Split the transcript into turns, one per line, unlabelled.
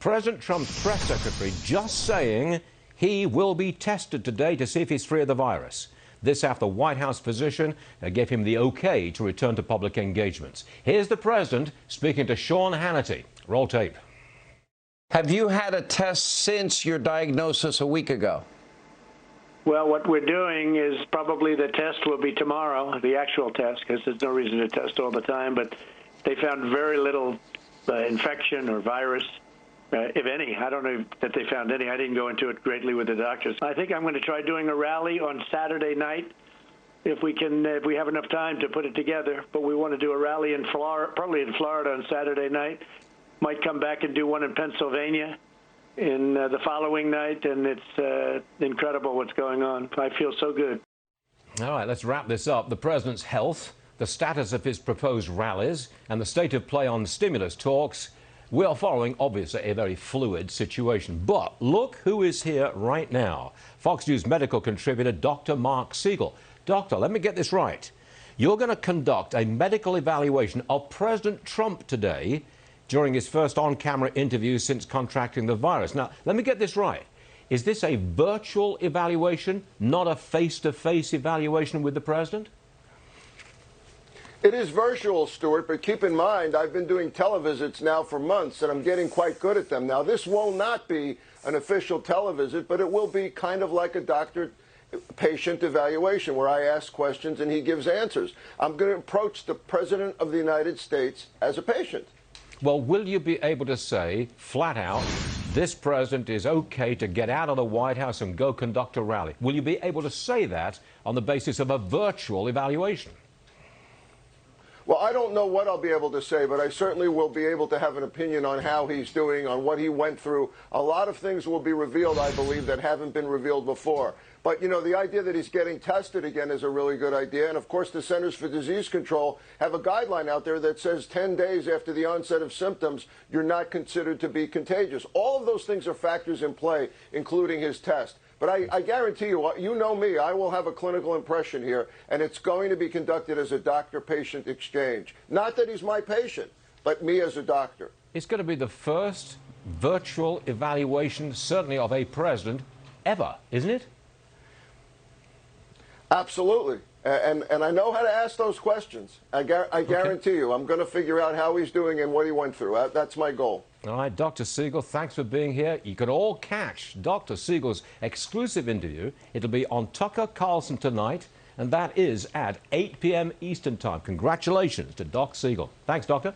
President Trump's press secretary just saying he will be tested today to see if he's free of the virus. This after White House physician gave him the okay to return to public engagements. Here's the president speaking to Sean Hannity. Roll tape.
Have you had a test since your diagnosis a week ago?
Well, what we're doing is probably the test will be tomorrow, the actual test, because there's no reason to test all the time. But they found very little infection or virus, if any. I don't know that they found any. I didn't go into it greatly with the doctors. I think I'm going to try doing a rally on Saturday night if we have enough time to put it together. But we want to do a rally in Florida, probably in Florida on Saturday night. Might come back and do one in Pennsylvania in the following night, and it's incredible what's going on. I feel so good.
All right, let's wrap this up. The president's health, the status of his proposed rallies, and the state of play on stimulus talks. We are following, obviously, a very fluid situation. But look who is here right now. Fox News medical contributor Dr. Marc Siegel. Doctor, let me get this right. You're going to conduct a medical evaluation of President Trump today during his first on-camera interview since contracting the virus. Now, let me get this right. Is this a virtual evaluation, not a face-to-face evaluation with the president?
It is virtual, Stuart, but keep in mind, I've been doing televisits now for months, and I'm getting quite good at them. Now, this will not be an official televisit, but it will be kind of like a doctor-patient evaluation where I ask questions and he gives answers. I'm going to approach the President of the United States as a patient.
Well, will you be able to say, flat out, this president is okay to get out of the White House and go conduct a rally? Will you be able to say that on the basis of a virtual evaluation?
Well, I don't know what I'll be able to say, but I certainly will be able to have an opinion on how he's doing, on what he went through. A lot of things will be revealed, I believe, that haven't been revealed before. But, you know, the idea that he's getting tested again is a really good idea. And, of course, the Centers for Disease Control have a guideline out there that says 10 days after the onset of symptoms, you're not considered to be contagious. All of those things are factors in play, including his test. But I guarantee you, you know me, I will have a clinical impression here, and it's going to be conducted as a doctor-patient exchange. Not that he's my patient, but me as a doctor.
It's going to be the first virtual evaluation, certainly of a president, ever, isn't it?
Absolutely. And I know how to ask those questions. I guarantee you, I'm going to figure out how he's doing and what he went through. That's my goal.
All right, Dr. Siegel, thanks for being here. You can all catch Dr. Siegel's exclusive interview. It'll be on Tucker Carlson tonight, and that is at 8 p.m. Eastern Time. Congratulations to Doc Siegel. Thanks, Doctor.